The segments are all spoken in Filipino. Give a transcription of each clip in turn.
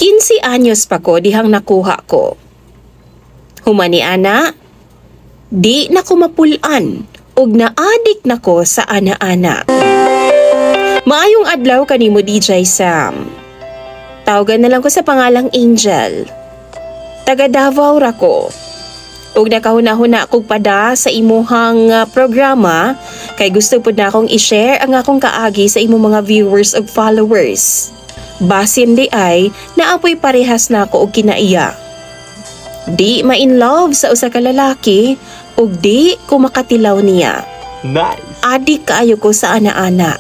15 anyos pa ko dihang nakuha ko. Humani ana, di na ko mapulan ug naadik na ko sa ana-ana. Maayong adlaw kanimo DJ Sam. Tawagan na lang ko sa pangalang Angel. Taga Davao ra ko. Ug nakahuna-huna kog pada sa imuhang programa kay gusto pud na akong i-share ang akong kaagi sa imong mga viewers ug followers. Basin di ay naapoy parehas na ako og kinaiya. Di ma-in love sa usa ka lalaki ug di ko makatilaw niya. Nice. Adik kaayo ko sa ana-ana.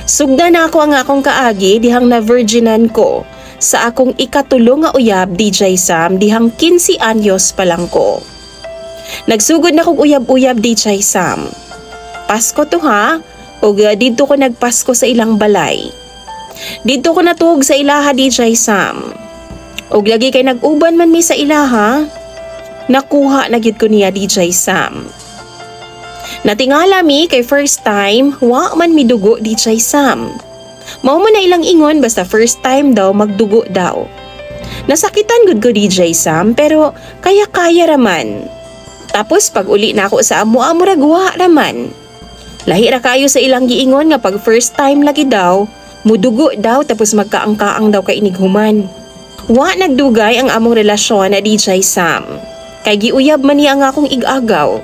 Sugda na ako ang akong kaagi dihang na-virginan ko sa akong ikatulo nga uyab DJ Sam dihang 15 anyos pa lang ko. Nagsugod na kong uyab-uyab DJ Sam. Pasko to ha, ug dito ko nagpasko sa ilang balay. Dito ko natuog sa ilaha DJ Sam. Ug lagi kay nag-uban man mi sa ilaha, nakuha na gyud ko niya DJ Sam. Natingala mi kay first time, wa man mi dugo DJ Sam. Mao man na ilang ingon basta first time daw magdugo daw. Nasakitan gud ko DJ Sam pero kaya-kaya raman. Tapos pag uli na ako sa amo-amo ragwa raman. Lahi ra kayo sa ilang giingon nga pag first time lagi daw, mudugo daw tapos magkaang-kaang daw kay inighuman. Wa nagdugay ang among relasyon na DJ Sam. Kay giuyab man niya ang akong ig-agaw.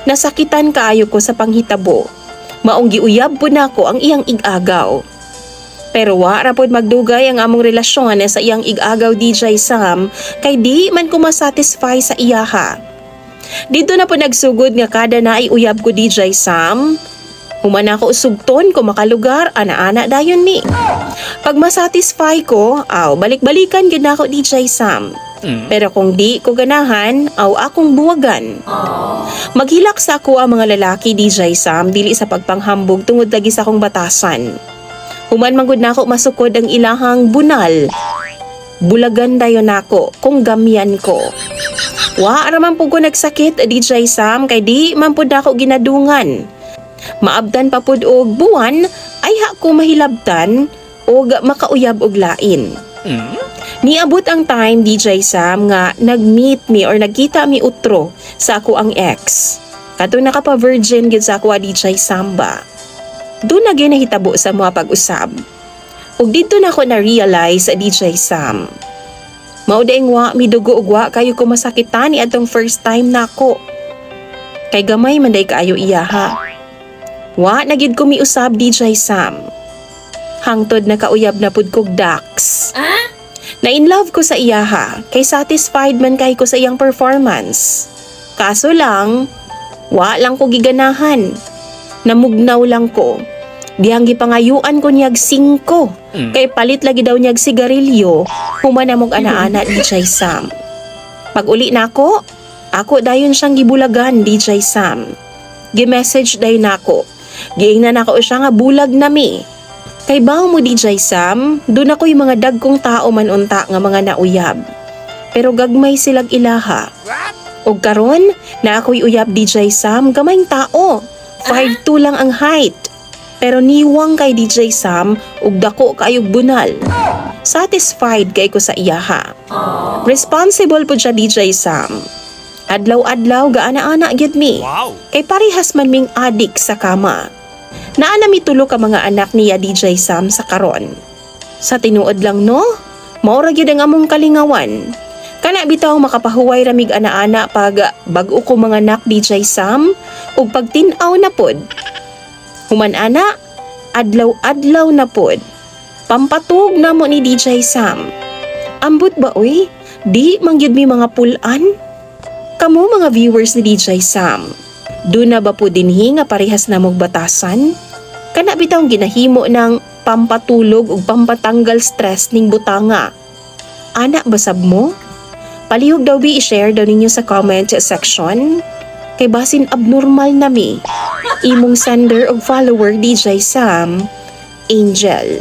Nasakitan kaayo ko sa panghitabo. Maong giuyab po na ko ang iyang ig-agaw. Pero wa ra pod magdugay ang among relasyon sa iyang ig-agaw DJ Sam kay di man ko masatisfy sa iyaha. Dito na po nagsugod nga kada na ay uyab ko DJ Sam. Human ako usugton ko makalugar ana-ana dayon mi. Pag masatisfy ko, balik-balikan gid nako DJ Sam. Pero kung di ko ganahan, akong buwagan. Maghilak sa ako ang mga lalaki DJ Sam dili sa pagpanghambog tungod lagi sa akong batasan. Human manggod nako masukod ang ilahang bunal. Bulagan dayon nako kung gamyan ko. Wa ra man pud ko nagsakit DJ Sam kay di man pud nako ginadungan. Maabdan pa pud og buwan ay ko mahilabtan og makauyab og lain. Niabot ang time DJ Sam nga nag-meet me or nagkita mi utro sa ako ang ex. Kadto nakapa-virgin gid sa ako DJ Samba. Doon na ginahitabo sa mga pag-usab. Ug dito na ako na-realize DJ Sam. Mao daing wa midugo ug wa kayo ko masakitan ni atong first time nako. Kay gamay man day kaayo iyaha. Wa na gid ko miusab DJ Sam. Hangtod na kauyab na pud kog Dax. Na-in love ko sa iyaha kay satisfied man kay ko sa iyang performance. Kaso lang, wa lang ko giganahan. Namugnaw lang ko. Dihang gipangayuan ko niyag 5. Kay palit lagi daw niyag sigarilyo, humanamog ana-ana DJ Sam. Pag uli na ako dayon siyang gibulagan DJ Sam. Gi-message dayon nako. Giingnan nako siya nga bulag na mi. Kay bawo mo DJ Sam, doon ako yung mga dagkong tao man unta nga mga nauyab. Pero gagmay silag ilaha. Og karon na ako'y uyab DJ Sam, gamayng tao. 5'2" lang ang height. Pero niwang kay DJ Sam, ug dako kaayog bunal. Satisfied kay ko sa iyaha. Responsible po siya DJ Sam. Adlaw-adlaw gaana-ana gyud mi. Kay parehas man ming adik sa kama. Naana mi tulo ka mga anak niya DJ Sam sa karon. Sa tinuod lang no, maura gyud ang among kalingawan. Kana bitaw makapahuway ramig ana-ana pag bag-o ko mga anak DJ Sam ug pagtin-aw na pod. Human ana, adlaw-adlaw na pod. Pampatug na mo ni DJ Sam. Ambot ba oy? Di mangyud mi mga pulan? Kamo mga viewers ni DJ Sam. Doon na ba po dinhi nga parehas na mong batasan? Kana bitaw ginahimo ng pampatulog ug pampatanggal stress ning butanga. Ana basab mo? Palihog daw i-share daw ninyo sa comment section. Kay basin abnormal na mi. Imong sender og follower DJ Sam, Angel.